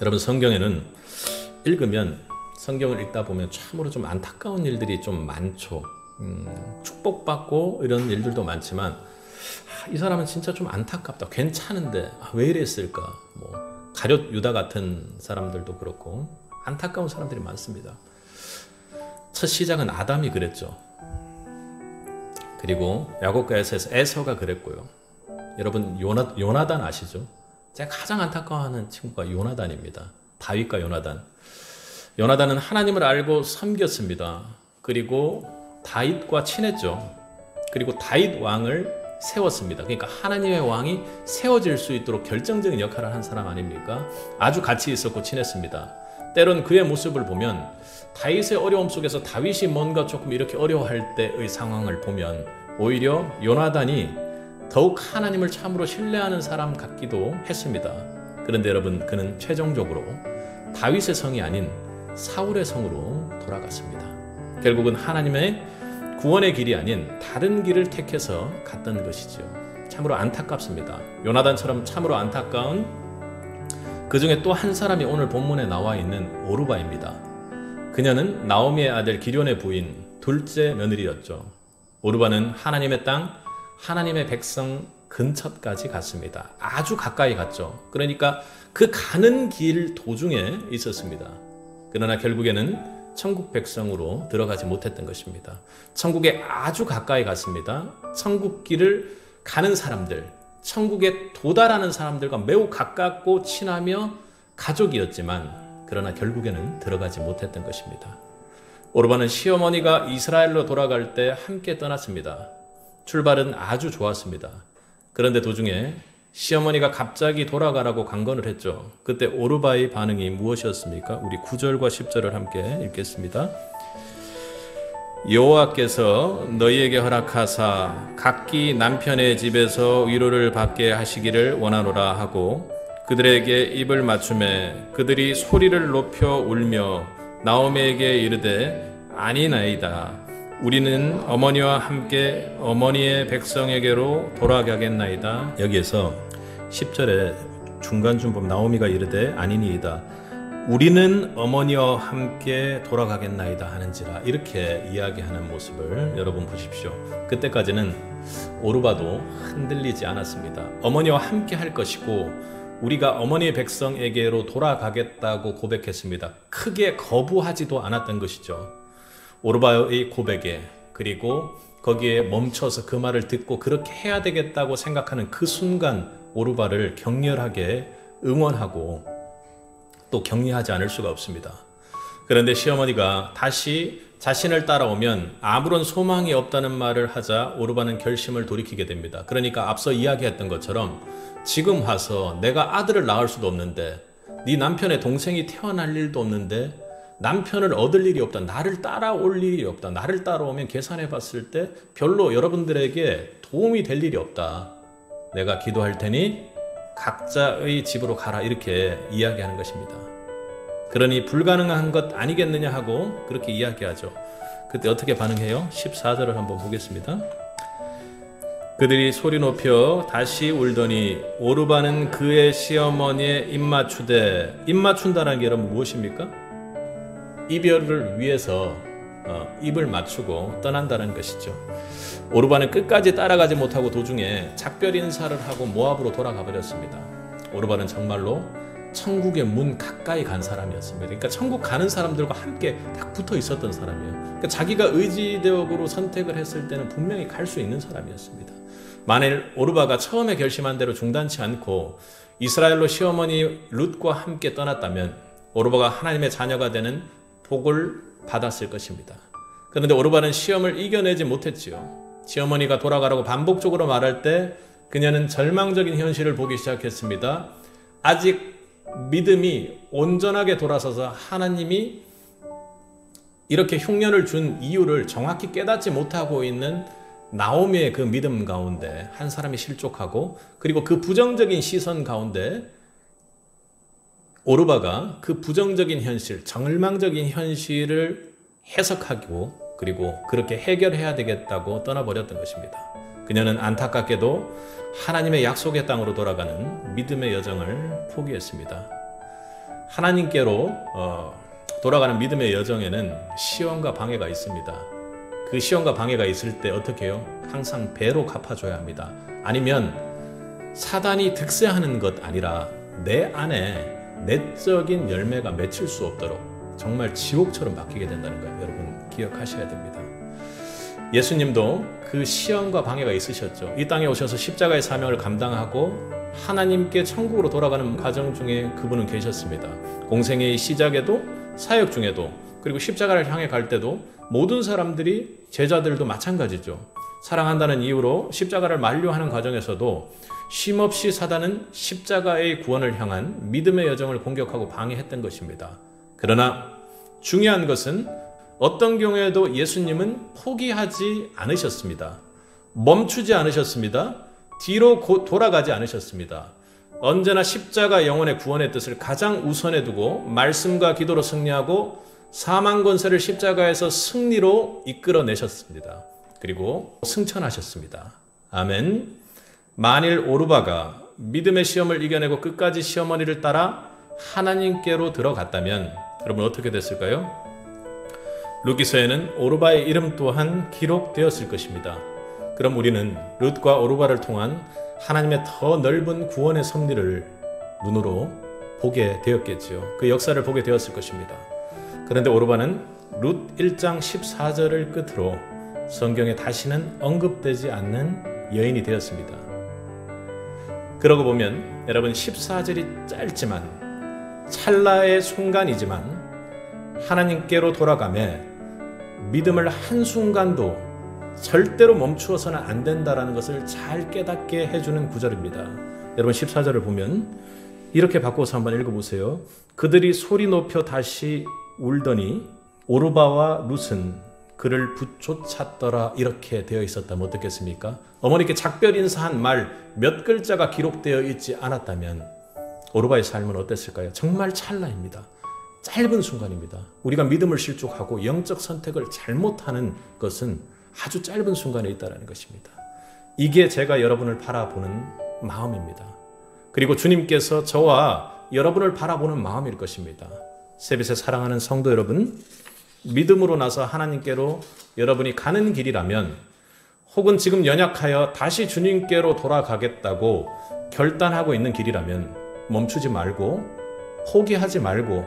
여러분, 성경에는 읽으면, 성경을 읽다 보면 참으로 좀 안타까운 일들이 좀 많죠. 축복받고 이런 일들도 많지만 이 사람은 진짜 좀 안타깝다, 괜찮은데 왜 이랬을까. 가룟 유다 같은 사람들도 그렇고 안타까운 사람들이 많습니다. 첫 시작은 아담이 그랬죠. 그리고 야곱과 에서가 그랬고요. 여러분, 요나단 아시죠? 제가 가장 안타까워하는 친구가 요나단입니다. 다윗과 요나단. 요나단은 하나님을 알고 섬겼습니다. 그리고 다윗과 친했죠. 그리고 다윗 왕을 세웠습니다. 그러니까 하나님의 왕이 세워질 수 있도록 결정적인 역할을 한 사람 아닙니까? 아주 같이 있었고 친했습니다. 때론 그의 모습을 보면 다윗의 어려움 속에서 다윗이 뭔가 조금 이렇게 어려워할 때의 상황을 보면 오히려 요나단이 더욱 하나님을 참으로 신뢰하는 사람 같기도 했습니다. 그런데 여러분, 그는 최종적으로 다윗의 성이 아닌 사울의 성으로 돌아갔습니다. 결국은 하나님의 구원의 길이 아닌 다른 길을 택해서 갔던 것이죠. 참으로 안타깝습니다. 요나단처럼 참으로 안타까운 그 중에 또 한 사람이 오늘 본문에 나와 있는 오르바입니다. 그녀는 나오미의 아들 기럐의 부인, 둘째 며느리였죠. 오르바는 하나님의 땅, 하나님의 백성 근처까지 갔습니다. 아주 가까이 갔죠. 그러니까 그 가는 길 도중에 있었습니다. 그러나 결국에는 천국 백성으로 들어가지 못했던 것입니다. 천국에 아주 가까이 갔습니다. 천국 길을 가는 사람들, 천국에 도달하는 사람들과 매우 가깝고 친하며 가족이었지만 그러나 결국에는 들어가지 못했던 것입니다. 오르바는 시어머니가 이스라엘로 돌아갈 때 함께 떠났습니다. 출발은 아주 좋았습니다. 그런데 도중에 시어머니가 갑자기 돌아가라고 강건을 했죠. 그때 오르바의 반응이 무엇이었습니까? 우리 9절과 10절을 함께 읽겠습니다. 여호와께서 너희에게 허락하사 각기 남편의 집에서 위로를 받게 하시기를 원하노라 하고 그들에게 입을 맞추매 그들이 소리를 높여 울며 나오미에게 이르되 아니나이다. 우리는 어머니와 함께 어머니의 백성에게로 돌아가겠나이다. 여기에서 10절에 중간쯤 보면 나오미가 이르되 아니니이다. 우리는 어머니와 함께 돌아가겠나이다 하는지라, 이렇게 이야기하는 모습을 여러분 보십시오. 그때까지는 오르바도 흔들리지 않았습니다. 어머니와 함께 할 것이고 우리가 어머니의 백성에게로 돌아가겠다고 고백했습니다. 크게 거부하지도 않았던 것이죠. 오르바의 고백에, 그리고 거기에 멈춰서 그 말을 듣고 그렇게 해야 되겠다고 생각하는 그 순간 오르바를 격렬하게 응원하고 또 격려하지 않을 수가 없습니다. 그런데 시어머니가 다시 자신을 따라오면 아무런 소망이 없다는 말을 하자 오르바는 결심을 돌이키게 됩니다. 그러니까 앞서 이야기했던 것처럼 지금 와서 내가 아들을 낳을 수도 없는데, 네 남편의 동생이 태어날 일도 없는데 남편을 얻을 일이 없다, 나를 따라올 일이 없다, 나를 따라오면 계산해 봤을 때 별로 여러분들에게 도움이 될 일이 없다, 내가 기도할 테니 각자의 집으로 가라, 이렇게 이야기하는 것입니다. 그러니 불가능한 것 아니겠느냐 하고 그렇게 이야기하죠. 그때 어떻게 반응해요? 14절을 한번 보겠습니다. 그들이 소리 높여 다시 울더니 오르바는 그의 시어머니의 입맞추되, 입맞춘다는 게 여러분 무엇입니까? 이별을 위해서 입을 맞추고 떠난다는 것이죠. 오르바는 끝까지 따라가지 못하고 도중에 작별 인사를 하고 모압으로 돌아가 버렸습니다. 오르바는 정말로 천국의 문 가까이 간 사람이었습니다. 그러니까 천국 가는 사람들과 함께 딱 붙어 있었던 사람이에요. 그러니까 자기가 의지대역으로 선택을 했을 때는 분명히 갈 수 있는 사람이었습니다. 만일 오르바가 처음에 결심한 대로 중단치 않고 이스라엘로 시어머니 룻과 함께 떠났다면 오르바가 하나님의 자녀가 되는 복을 받았을 것입니다. 그런데 오르바는 시험을 이겨내지 못했지요. 시어머니가 돌아가라고 반복적으로 말할 때 그녀는 절망적인 현실을 보기 시작했습니다. 아직 믿음이 온전하게 돌아서서 하나님이 이렇게 흉년을 준 이유를 정확히 깨닫지 못하고 있는 나오미의 그 믿음 가운데 한 사람이 실족하고, 그리고 그 부정적인 시선 가운데 오르바가 그 부정적인 현실, 절망적인 현실을 해석하고 그리고 그렇게 해결해야 되겠다고 떠나버렸던 것입니다. 그녀는 안타깝게도 하나님의 약속의 땅으로 돌아가는 믿음의 여정을 포기했습니다. 하나님께로 돌아가는 믿음의 여정에는 시험과 방해가 있습니다. 그 시험과 방해가 있을 때 어떻게 해요? 항상 배로 갚아줘야 합니다. 아니면 사단이 득세하는 것 아니라 내 안에 내적인 열매가 맺힐 수 없도록 정말 지옥처럼 바뀌게 된다는 거예요. 여러분 기억하셔야 됩니다. 예수님도 그 시험과 방해가 있으셨죠. 이 땅에 오셔서 십자가의 사명을 감당하고 하나님께 천국으로 돌아가는 과정 중에 그분은 계셨습니다. 공생의 시작에도 사역 중에도 그리고 십자가를 향해 갈 때도 모든 사람들이 제자들도 마찬가지죠. 사랑한다는 이유로 십자가를 만류하는 과정에서도 쉼없이 사단은 십자가의 구원을 향한 믿음의 여정을 공격하고 방해했던 것입니다. 그러나 중요한 것은 어떤 경우에도 예수님은 포기하지 않으셨습니다. 멈추지 않으셨습니다. 뒤로 돌아가지 않으셨습니다. 언제나 십자가 영혼의 구원의 뜻을 가장 우선에 두고 말씀과 기도로 승리하고 사망 권세를 십자가에서 승리로 이끌어내셨습니다. 그리고 승천하셨습니다. 아멘. 만일 오르바가 믿음의 시험을 이겨내고 끝까지 시어머니를 따라 하나님께로 들어갔다면 여러분 어떻게 됐을까요? 룻기서에는 오르바의 이름 또한 기록되었을 것입니다. 그럼 우리는 룻과 오르바를 통한 하나님의 더 넓은 구원의 섭리를 눈으로 보게 되었겠지요. 그 역사를 보게 되었을 것입니다. 그런데 오르바는 룻 1장 14절을 끝으로 성경에 다시는 언급되지 않는 여인이 되었습니다. 그러고 보면 여러분 14절이 짧지만 찰나의 순간이지만 하나님께로 돌아가며 믿음을 한순간도 절대로 멈추어서는 안 된다는 것을 잘 깨닫게 해주는 구절입니다. 여러분 14절을 보면 이렇게 바꿔서 한번 읽어보세요. 그들이 소리 높여 다시 울더니 오르바와 룻은 그를 붙쫓았더라. 이렇게 되어 있었다면 어떻겠습니까? 어머니께 작별 인사한 말 몇 글자가 기록되어 있지 않았다면 오르바의 삶은 어땠을까요? 정말 찰나입니다. 짧은 순간입니다. 우리가 믿음을 실족하고 영적 선택을 잘못하는 것은 아주 짧은 순간에 있다는 것입니다. 이게 제가 여러분을 바라보는 마음입니다. 그리고 주님께서 저와 여러분을 바라보는 마음일 것입니다. 세빛에 사랑하는 성도 여러분, 믿음으로 나서 하나님께로 여러분이 가는 길이라면 혹은 지금 연약하여 다시 주님께로 돌아가겠다고 결단하고 있는 길이라면 멈추지 말고 포기하지 말고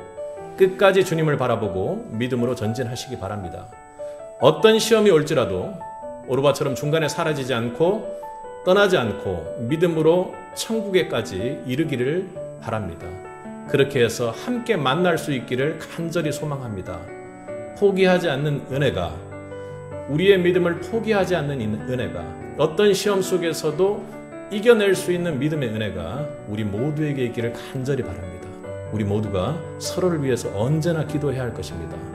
끝까지 주님을 바라보고 믿음으로 전진하시기 바랍니다. 어떤 시험이 올지라도 오르바처럼 중간에 사라지지 않고 떠나지 않고 믿음으로 천국에까지 이르기를 바랍니다. 그렇게 해서 함께 만날 수 있기를 간절히 소망합니다. 포기하지 않는 은혜가, 우리의 믿음을 포기하지 않는 은혜가, 어떤 시험 속에서도 이겨낼 수 있는 믿음의 은혜가 우리 모두에게 있기를 간절히 바랍니다. 우리 모두가 서로를 위해서 언제나 기도해야 할 것입니다.